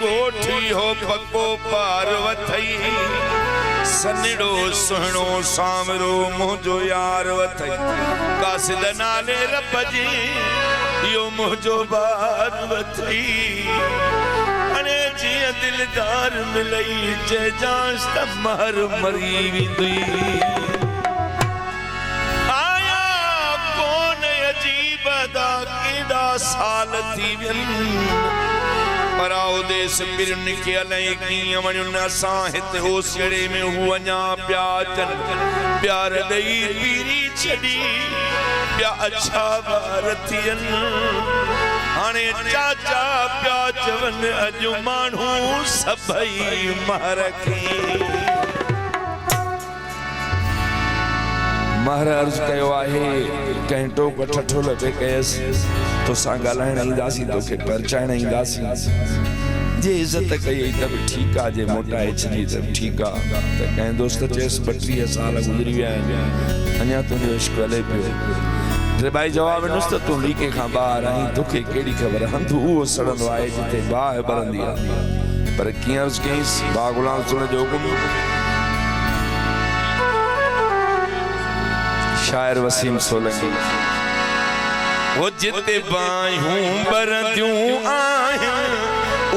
गोठी हो पको पार्वती सनड़ो सुहणो सामरो मुझो यार वथई कासिद नाले रब जी यो मुझो बार वथई अने जी दिलदार मिलई जे जांस तमहर मरी विंदी आया कौन अजीब दा केदा साल थी पराओ देश बिरन के अलई की अमन साहित हो सड़े में हुआ प्याचन प्यार दई पीरी छड़ी प्या अच्छा भारतीयन हाने चाचा प्याचवन अजु मानू सभई मारखी महाराज कयो आहे कंटो को ठठो लगे कैस तो सा गालाण इंदासी तो के परचाण इंदासी जे इज्जत कई तब ठीक आ जे मोटा छनी तब ठीक आ त कहीं दोस्त चेस 32 साल गुजरी विया अन्या तुंहिंजो इश्क हले पियो रे भाई जवाब नुस्त तू लीके खां बाहर आई तोखे केड़ी खबर हंधु वो सड़ंदो आहे जिते बाह बरंदी आहे पर कीअं कईस बा गुलाम सुन जो हुकुम शायर वसीम सोलंकी वो जिते बायूं बरंदियूं आहिन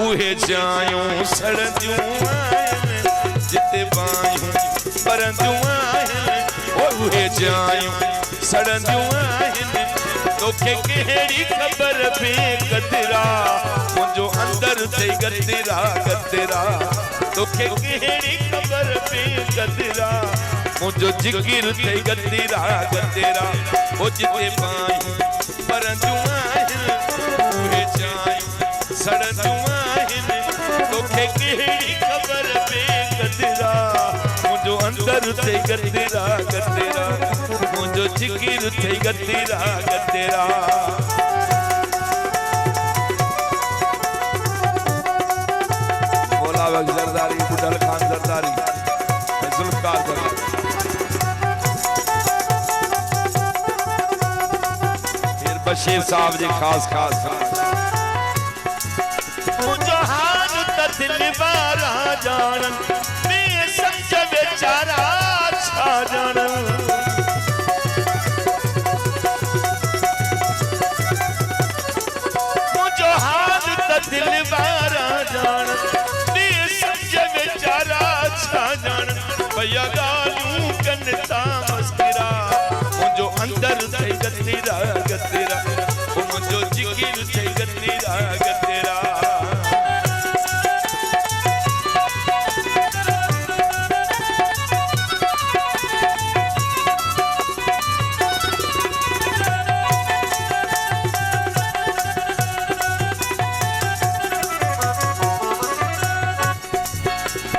उहे जायूं सड़ंदियूं आहिन जिते बायूं बरंदियूं आहिन उहे जायूं सड़ंदियूं आहिन तोखे कहिड़ी ख़बर पे कतरा मुंहिंजो अंदर थई गतरा गतरा तोखे कहिड़ी ख़बर पे कतरा मुझो जिकिर थे गतरा गतरा ओ जिते बायूं बरंदियूं आहिन उहे जायूं सड़ंदियूं आहिन तोखे कहिड़ी ख़बर पे गतरा मुझो अंदर थे गतरा गतरा मुझो जिकिर थे गतरा गतरा मौला वक्त जरदारी बुढ़ल खान जरदारी जुल्फकार जरदारी बशीर साहब जी खास खास मुझो हाल त दिल बारा जानन मैं समझ बेचारा छा जानन मुझो हाल त दिल बारा जानन मैं समझ बेचारा छा जानन भैया गालू कनता मस्करा मुझो अंदर थे गतरा गतरा मुझो जिकिर थे गतरा गतरा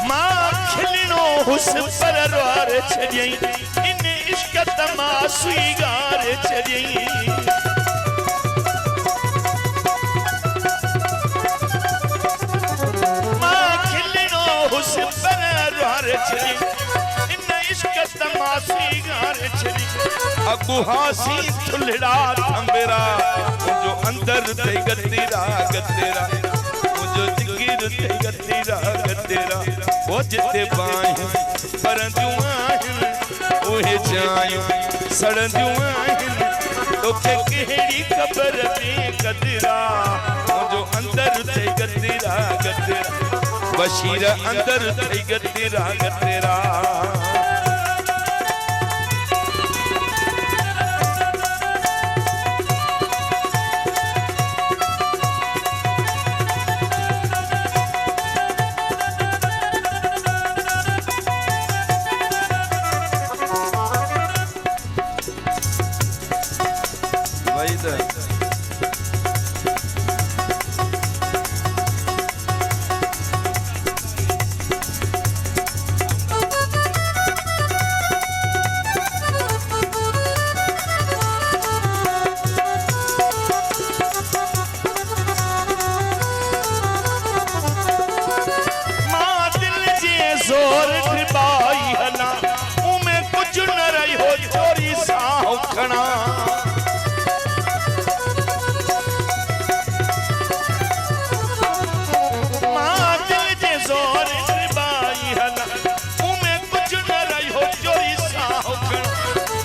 मां खिलनो हुस परवार छजई इन इश्क तमासुई गार छजई मां खिलनो हुस परवार छजई इन इश्क तमासुई गार छजई अगु हासी थुलड़ा थंबरा मुझो अंदर थे गतरा गतरा मुझो जिकिर थे गतरा गतरा ओ जिते बायूं बरंदियूं आहिन उहे जायूं सड़ंदियूं आहिन तोखे कहिड़ी ख़बर पे कतरा मुझो अंदर थे गतरा गतरा बशीर अंदर थे गतरा गतरा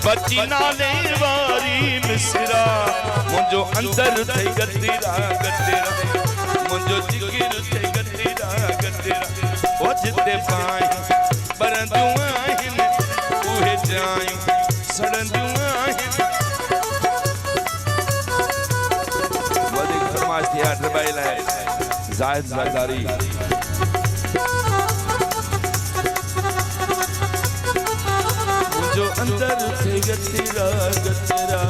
बची नाले वारी मिसरा मुंहिंजो अंदर थे गतेरा गतेरा मुंहिंजो जिगर थे गतेरा गतेरा ओ जिते पाए बरंदियूं आहिनि उहे जायूं सड़ंदियूं आहिनि वधीक फरमाइश थी आहे डबाई लाइ ज़ाहिद ज़रदारी मुंहिंजो अंदर थे गतेरा गतेरा